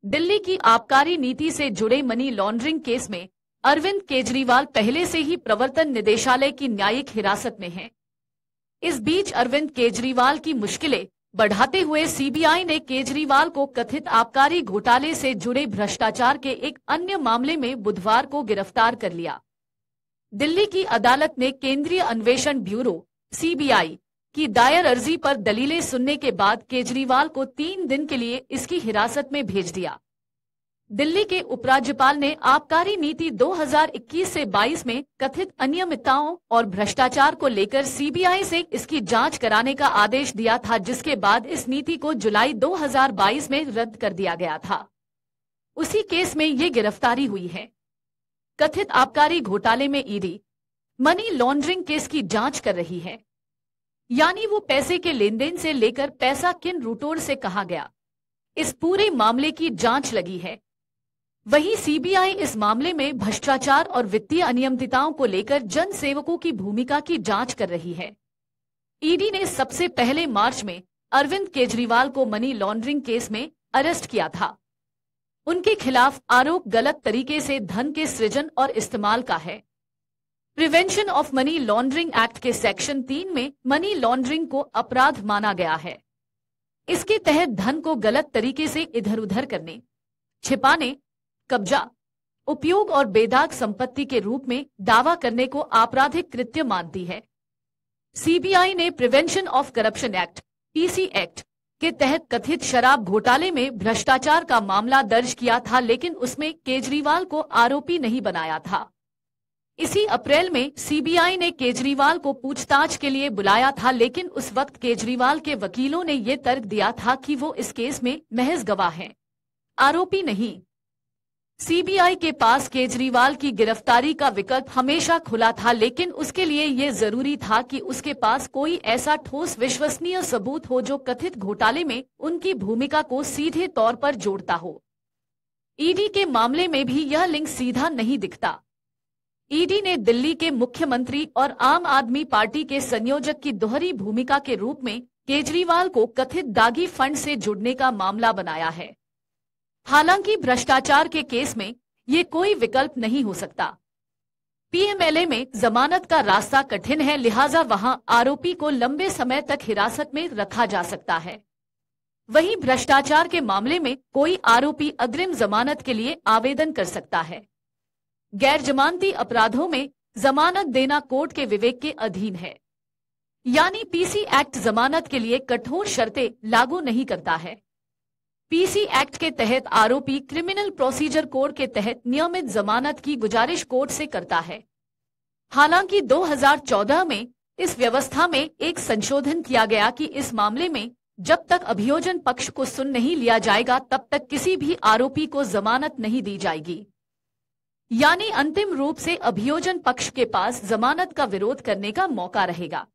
दिल्ली की आबकारी नीति से जुड़े मनी लॉन्ड्रिंग केस में अरविंद केजरीवाल पहले से ही प्रवर्तन निदेशालय की न्यायिक हिरासत में हैं। इस बीच अरविंद केजरीवाल की मुश्किलें बढ़ाते हुए सीबीआई ने केजरीवाल को कथित आबकारी घोटाले से जुड़े भ्रष्टाचार के एक अन्य मामले में बुधवार को गिरफ्तार कर लिया। दिल्ली की अदालत ने केंद्रीय अन्वेषण ब्यूरो (सीबीआई) की दायर अर्जी पर दलीलें सुनने के बाद केजरीवाल को 3 दिन के लिए इसकी हिरासत में भेज दिया। दिल्ली के उपराज्यपाल ने आबकारी नीति 2021 से 22 में कथित अनियमितताओं और भ्रष्टाचार को लेकर सीबीआई से इसकी जांच कराने का आदेश दिया था, जिसके बाद इस नीति को जुलाई 2022 में रद्द कर दिया गया था। उसी केस में ये गिरफ्तारी हुई है। कथित आबकारी घोटाले में ईडी मनी लॉन्ड्रिंग केस की जांच कर रही है, यानी वो पैसे के लेनदेन से लेकर पैसा किन रूटों से कहां गया, इस पूरे मामले की जांच लगी है। वहीं सीबीआई इस मामले में भ्रष्टाचार और वित्तीय अनियमितताओं को लेकर जन सेवकों की भूमिका की जांच कर रही है। ईडी ने सबसे पहले मार्च में अरविंद केजरीवाल को मनी लॉन्ड्रिंग केस में अरेस्ट किया था। उनके खिलाफ आरोप गलत तरीके से धन के सृजन और इस्तेमाल का है। Prevention of money laundering act के सेक्शन 3 में मनी लॉन्ड्रिंग को अपराध माना गया है। इसके तहत धन को गलत तरीके से इधर उधर करने, छिपाने, कब्जा, उपयोग और बेदाग संपत्ति के रूप में दावा करने को आपराधिक कृत्य मानती है। सीबीआई ने prevention of corruption act (PC act) के तहत कथित शराब घोटाले में भ्रष्टाचार का मामला दर्ज किया था, लेकिन उसमें केजरीवाल को आरोपी नहीं बनाया था। इसी अप्रैल में सीबीआई ने केजरीवाल को पूछताछ के लिए बुलाया था, लेकिन उस वक्त केजरीवाल के वकीलों ने ये तर्क दिया था कि वो इस केस में महज गवाह हैं, आरोपी नहीं। सीबीआई के पास केजरीवाल की गिरफ्तारी का विकल्प हमेशा खुला था, लेकिन उसके लिए ये जरूरी था कि उसके पास कोई ऐसा ठोस विश्वसनीय सबूत हो जो कथित घोटाले में उनकी भूमिका को सीधे तौर पर जोड़ता हो। ईडी के मामले में भी यह लिंक सीधा नहीं दिखता। ईडी ने दिल्ली के मुख्यमंत्री और आम आदमी पार्टी के संयोजक की दोहरी भूमिका के रूप में केजरीवाल को कथित दागी फंड से जुड़ने का मामला बनाया है। हालांकि भ्रष्टाचार के केस में ये कोई विकल्प नहीं हो सकता। पीएमएलए में जमानत का रास्ता कठिन है, लिहाजा वहां आरोपी को लंबे समय तक हिरासत में रखा जा सकता है। वहीं भ्रष्टाचार के मामले में कोई आरोपी अग्रिम जमानत के लिए आवेदन कर सकता है। गैर जमानती अपराधों में जमानत देना कोर्ट के विवेक के अधीन है, यानी पीसी एक्ट जमानत के लिए कठोर शर्तें लागू नहीं करता है। पीसी एक्ट के तहत आरोपी क्रिमिनल प्रोसीजर कोड के तहत नियमित जमानत की गुजारिश कोर्ट से करता है। हालांकि 2014 में इस व्यवस्था में एक संशोधन किया गया कि इस मामले में जब तक अभियोजन पक्ष को सुन नहीं लिया जाएगा तब तक किसी भी आरोपी को जमानत नहीं दी जाएगी, यानी अंतिम रूप से अभियोजन पक्ष के पास जमानत का विरोध करने का मौका रहेगा।